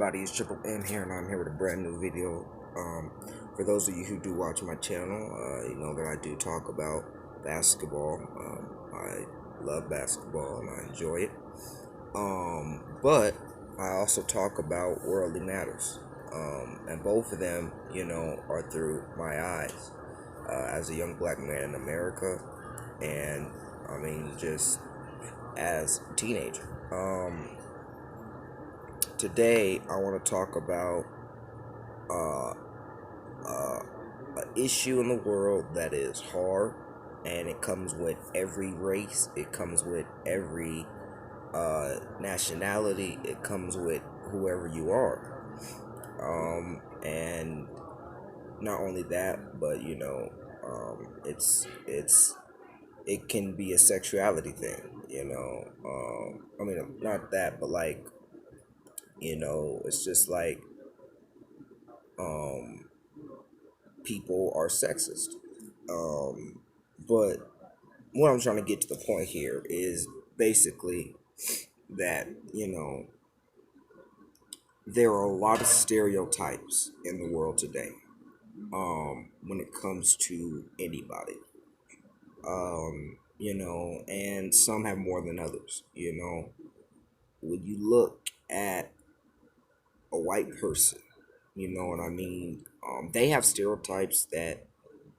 Everybody, it's Triple M here, and I'm here with a brand new video. For those of you who do watch my channel, you know that I do talk about basketball. I love basketball and I enjoy it. But I also talk about worldly matters, and both of them, are through my eyes as a young black man in America, and just as a teenager. Today, I want to talk about uh, uh, an issue in the world that is hard, and it comes with every race. It comes with every nationality. It comes with whoever you are. And not only that, but it can be a sexuality thing. Not that, but like it's just like um people are sexist. But what I'm trying to get to the point here is basically that, there are a lot of stereotypes in the world today when it comes to anybody. And some have more than others. When you look at a white person, you know what I mean? They have stereotypes that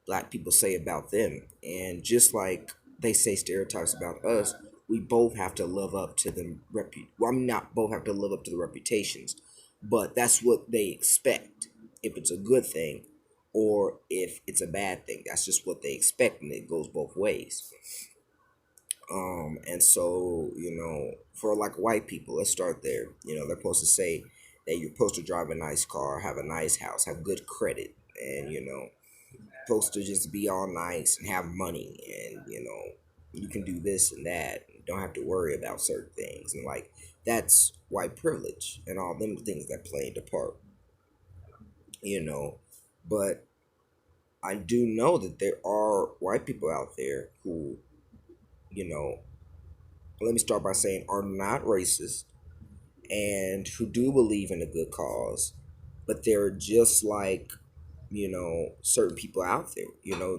black people say about them. And just like they say stereotypes about us, we both have to live up to them. Well, I mean, not both have to live up to the reputations, but that's what they expect. If it's a good thing or if it's a bad thing, that's just what they expect, and it goes both ways. And so, for like white people, let's start there. They're supposed to say that you're supposed to drive a nice car, have a nice house, have good credit, and supposed to just be all nice and have money, and you can do this and that. You don't have to worry about certain things, and like that's white privilege and all them things that play a part. you know but I do know that there are white people out there who, you know let me start by saying, are not racist and who do believe in a good cause, but they're just like, certain people out there,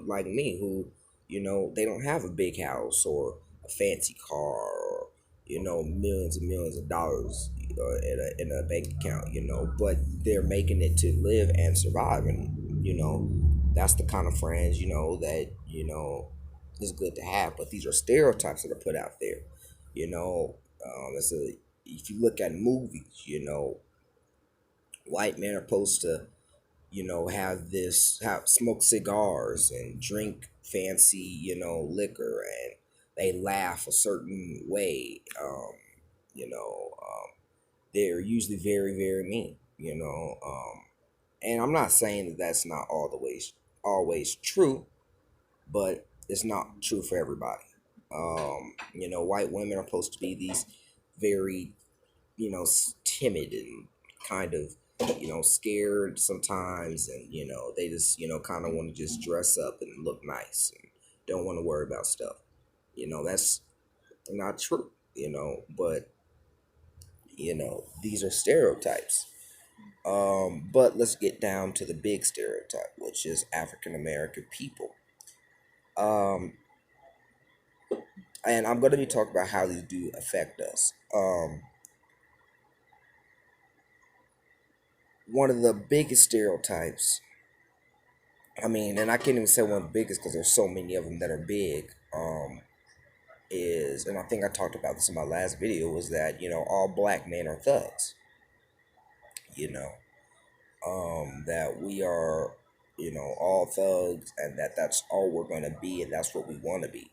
like me, who, they don't have a big house or a fancy car or, millions and millions of dollars in a bank account, but they're making it to live and survive. And, that's the kind of friends, that, is good to have. But these are stereotypes that are put out there, it's a if you look at movies, white men are supposed to, have smoke cigars and drink fancy, liquor, and they laugh a certain way. They're usually very, very mean. And I'm not saying that that's not all the ways always true, but it's not true for everybody. White women are supposed to be these very, timid and kind of, scared sometimes, and they just, kind of want to just dress up and look nice and don't want to worry about stuff. That's not true. But these are stereotypes. But let's get down to the big stereotype, which is African American people. Um, and I'm going to be talking about how these do affect us. One of the biggest stereotypes, and I can't even say one of the biggest because there's so many of them that are big. Is, and I think I talked about this in my last video, was that all black men are thugs. You know, that we are, all thugs, and that's all we're gonna be, and that's what we want to be.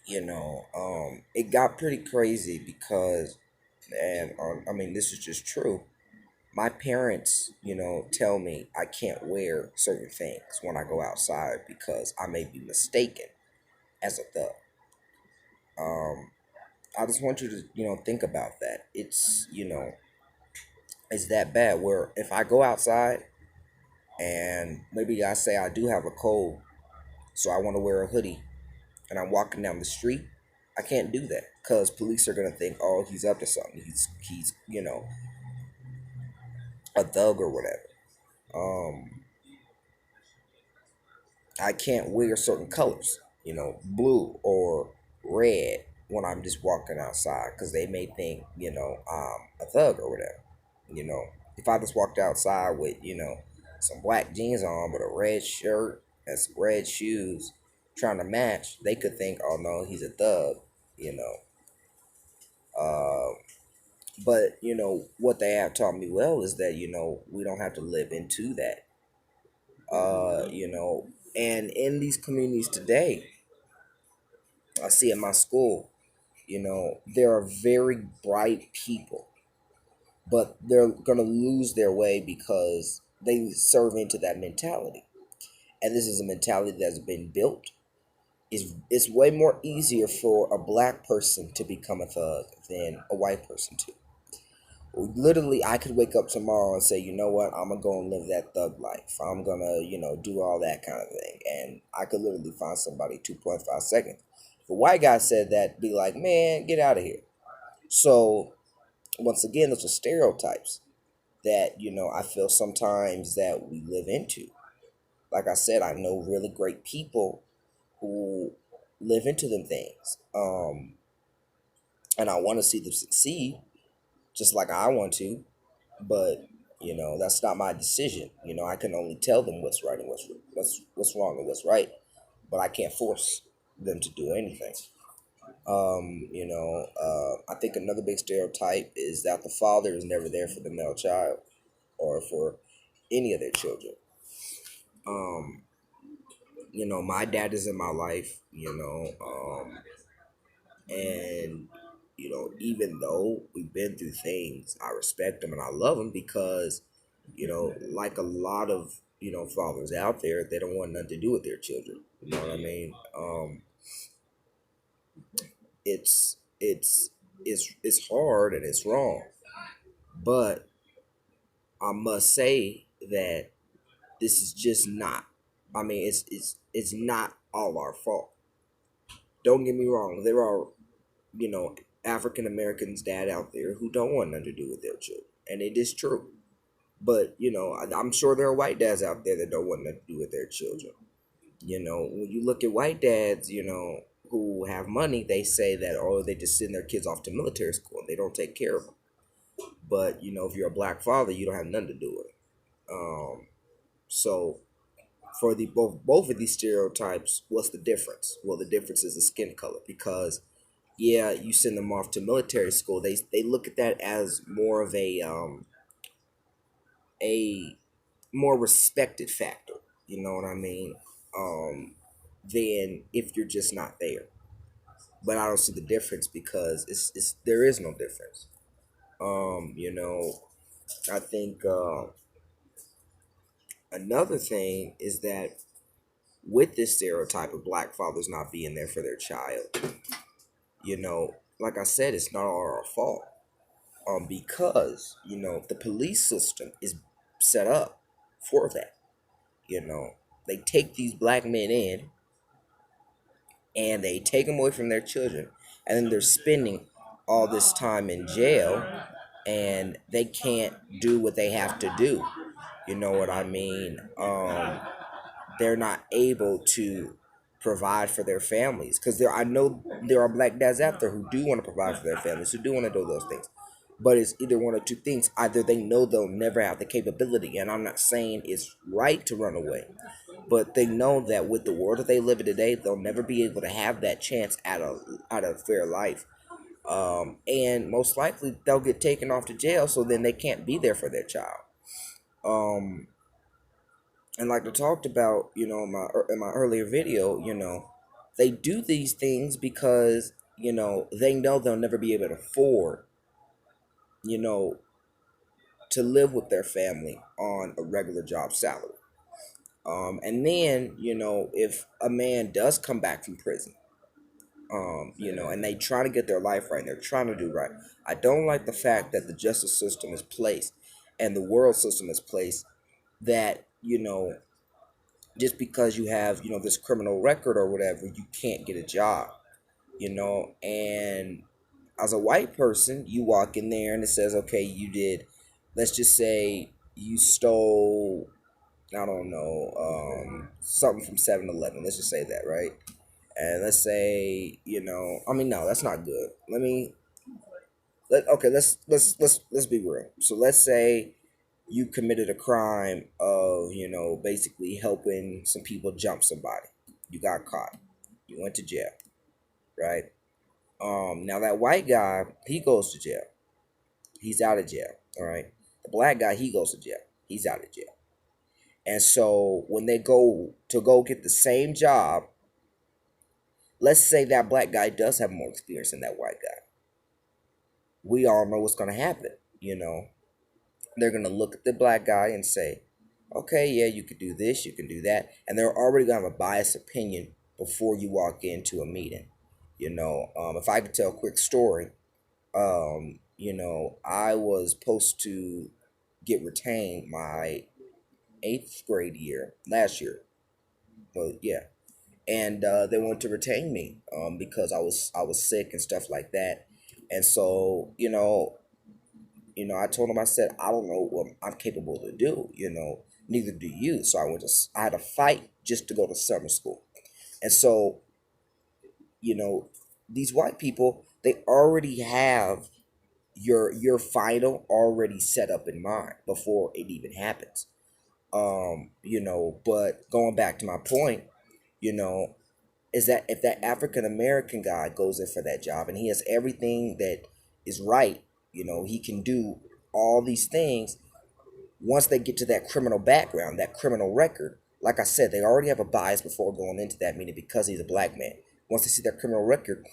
It got pretty crazy because, and this is just true. My parents, tell me I can't wear certain things when I go outside because I may be mistaken as a thug. Um, I just want you to, think about that. It's that bad where if I go outside and maybe I say I do have a cold, so I want to wear a hoodie and I'm walking down the street, I can't do that because police are gonna think, oh, he's up to something. He's a thug or whatever. Um, I can't wear certain colors, blue or red when I'm just walking outside because they may think, I'm a thug or whatever. You know, if I just walked outside with, some black jeans on but a red shirt and some red shoes trying to match, they could think, oh no, he's a thug, you know. Uh, but, what they have taught me well is that, we don't have to live into that. And in these communities today, I see at my school, there are very bright people, but they're going to lose their way because they serve into that mentality. And this is a mentality that's been built. It's way more easier for a black person to become a thug than a white person to. Literally, I could wake up tomorrow and say, you know what, I'm gonna go and live that thug life. I'm gonna, do all that kind of thing, and I could literally find somebody 2.5 seconds. If a white guy said that, be like, man, get out of here. So once again, those are stereotypes that I feel sometimes that we live into. Like I said, I know really great people who live into them things, and I want to see them succeed, just like I want to. But that's not my decision. I can only tell them what's right and what's wrong and what's right, but I can't force them to do anything. I think another big stereotype is that the father is never there for the male child or for any of their children. Um, my dad is in my life, and even though we've been through things, I respect him and I love him because, like a lot of fathers out there, they don't want nothing to do with their children. You know what I mean? It's hard and it's wrong, but I must say that this is just not. I mean, it's not all our fault. Don't get me wrong. There are African Americans dad out there who don't want nothing to do with their children, and it is true. But I'm sure there are white dads out there that don't want nothing to do with their children. When you look at white dads, who have money, they say that they just send their kids off to military school and they don't take care of them. But if you're a black father, you don't have nothing to do with it. So for the both of these stereotypes, what's the difference? Well, the difference is the skin color because yeah, you send them off to military school. They look at that as more of a more respected factor. You know what I mean? Than if you're just not there. But I don't see the difference because it's there is no difference. I think another thing is that with this stereotype of black fathers not being there for their child, like I said, it's not all our fault. Because the police system is set up for that. They take these black men in and they take them away from their children, and then they're spending all this time in jail, and they can't do what they have to do. You know what I mean? They're not able to provide for their families because I know there are black dads out there who do want to provide for their families, who do want to do those things. But it's either one or two things. Either they know they'll never have the capability, and I'm not saying it's right to run away, but they know that with the world that they live in today, they'll never be able to have that chance at a fair life. And most likely they'll get taken off to jail, so then they can't be there for their child. Um, and like I talked about, in my earlier video, they do these things because they know they'll never be able to afford, you know, to live with their family on a regular job salary. And then if a man does come back from prison, and they try to get their life right, and they're trying to do right. I don't like the fact that the justice system is placed and the world system is placed that just because you have this criminal record or whatever, you can't get a job. And as a white person, you walk in there and it says, okay, you did, let's just say you stole, I don't know, something from 7-Eleven. Let's just say that, right? And let's say, I mean, no, that's not good. Okay, let's be real. So let's say you committed a crime of, basically helping some people jump somebody. You got caught. You went to jail, right? Now that white guy, he goes to jail. He's out of jail, all right? The black guy, he goes to jail. He's out of jail. And so when they go get the same job, let's say that black guy does have more experience than that white guy. We all know what's going to happen. They're going to look at the black guy and say, okay, yeah, you could do this, you can do that. And they're already going to have a biased opinion before you walk into a meeting. If I could tell a quick story, I was supposed to get retained my eighth grade year last year. Well, yeah, and they wanted to retain me because I was sick and stuff like that. And so I told them, I said, I don't know what I'm capable to do. Neither do you. So I had to fight just to go to summer school. And so you know these white people, they already have your final already set up in mind before it even happens. But going back to my point, you know is that if that African American guy goes in for that job and he has everything that is right, he can do all these things. Once they get to that criminal background, that criminal record, like I said, they already have a bias before going into that meeting because he's a black man. Once they see that criminal record,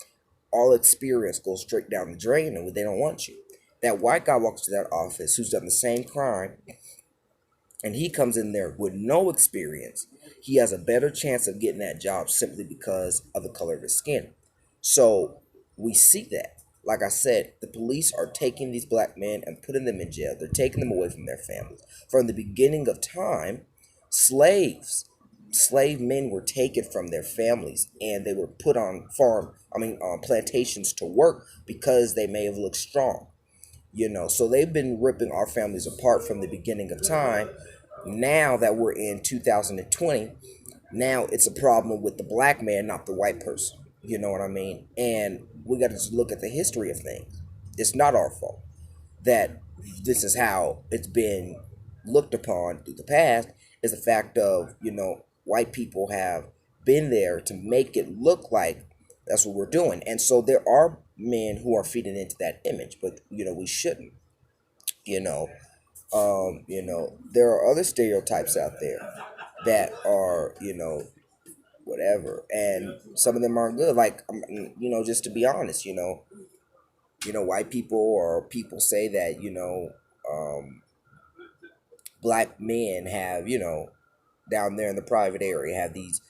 all experience goes straight down the drain and they don't want you. That white guy walks to that office who's done the same crime and he comes in there with no experience, he has a better chance of getting that job simply because of the color of his skin. So we see that. Like I said, the police are taking these black men and putting them in jail. They're taking them away from their families. From the beginning of time, slave men were taken from their families and they were put on plantations to work because they may have looked strong. So they've been ripping our families apart from the beginning of time. Now that we're in 2020, now it's a problem with the black man, not the white person. You know what I mean? And we got to just look at the history of things. It's not our fault that this is how it's been looked upon through the past. Is the fact of, white people have been there to make it look like that's what we're doing. And so there are men who are feeding into that image, but we shouldn't. You know, there are other stereotypes out there that are, whatever, and some of them aren't good. Like, just to be honest, white people or people say that, black men have, down there in the private area have these,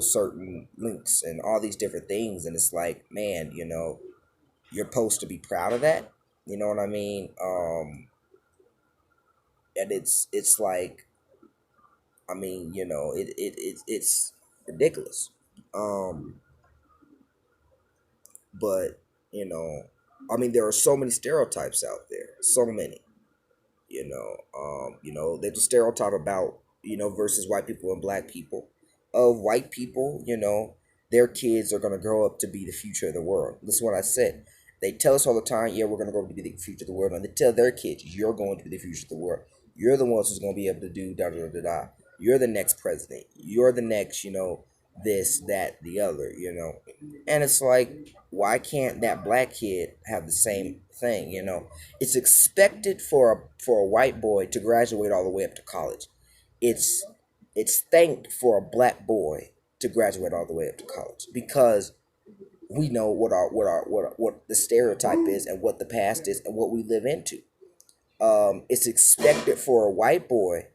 certain links and all these different things, and it's like, man, you're supposed to be proud of that. You know what I mean? And it's like, I mean, it's ridiculous. Um, but I mean, there are so many stereotypes out there, so many. There's a stereotype about versus white people and black people. Of white people, their kids are gonna grow up to be the future of the world. This is what I said. They tell us all the time, yeah, we're gonna grow up to be the future of the world, and they tell their kids, you're going to be the future of the world. You're the ones who's gonna be able to do da da da da da. You're the next president. You're the next, this, that, the other, And it's like, why can't that black kid have the same thing? It's expected for a white boy to graduate all the way up to college. It's it's thanked for a black boy to graduate all the way up to college because we know what the stereotype is and what the past is and what we live into. It's expected for a white boy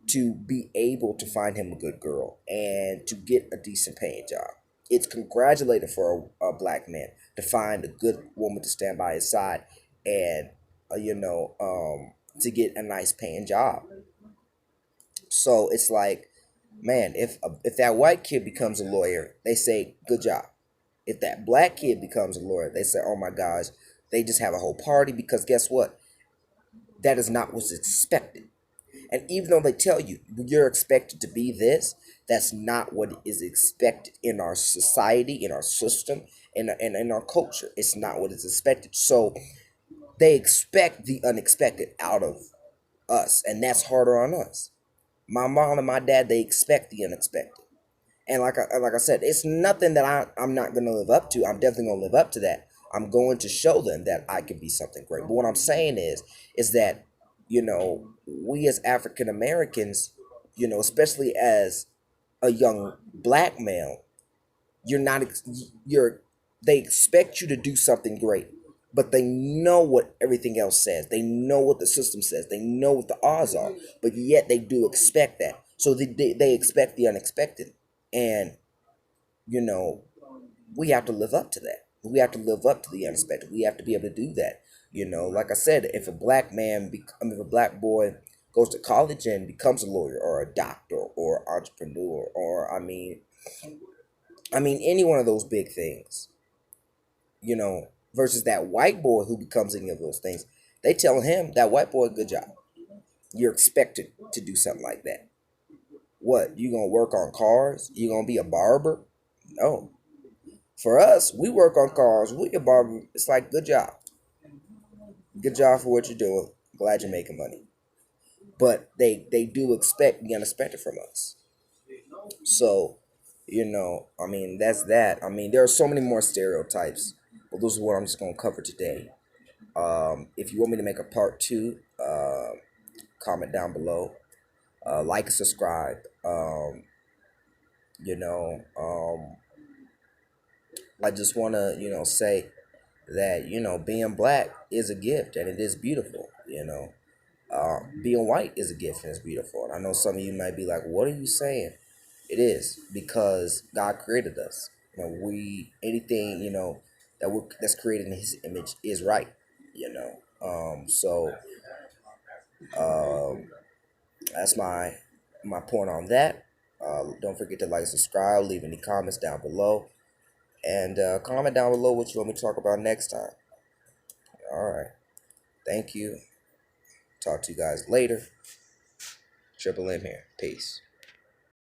to be able to find him a good girl and to get a decent paying job. It's congratulated for a black man to find a good woman to stand by his side and to get a nice paying job. So it's like, man, if that white kid becomes a lawyer, they say good job. If that black kid becomes a lawyer, they say, oh my gosh, they just have a whole party because guess what? That is not what's expected. And even though they tell you you're expected to be this, that's not what is expected in our society, in our system, and in our culture. It's not what is expected. So they expect the unexpected out of us, and that's harder on us. My mom and my dad, they expect the unexpected. And like I said, it's nothing that I'm not going to live up to. I'm definitely going to live up to that. I'm going to show them that I can be something great. But what I'm saying is that, we as African Americans, especially as a young black male, you're not, you're, they expect you to do something great, but they know what everything else says. They know what the system says. They know what the odds are, but yet they do expect that. So they expect the unexpected. And you know, we have to live up to that. We have to live up to the unexpected. We have to be able to do that. Like I said, if a black man, if a black boy goes to college and becomes a lawyer or a doctor or entrepreneur, or I mean any one of those big things, versus that white boy who becomes any of those things, they tell him, that white boy, good job. You're expected to do something like that. What, you gonna work on cars? You gonna be a barber? No. For us, we work on cars. We a barber. It's like, good job for what you're doing. Glad you're making money. But they do expect the unexpected from us. So, I mean, that's that. I mean, there are so many more stereotypes, but those are what I'm just gonna cover today. If you want me to make a part two, comment down below. Like and subscribe. You know, um, I just want to, say that, being black is a gift and it is beautiful. Being white is a gift and it's beautiful. And I know some of you might be like, what are you saying? It is because God created us. Anything, that's created in his image is right, so um, that's my point on that. Don't forget to like, subscribe, leave any comments down below. And comment down below what you want me to talk about next time. All right. Thank you. Talk to you guys later. Triple M here. Peace.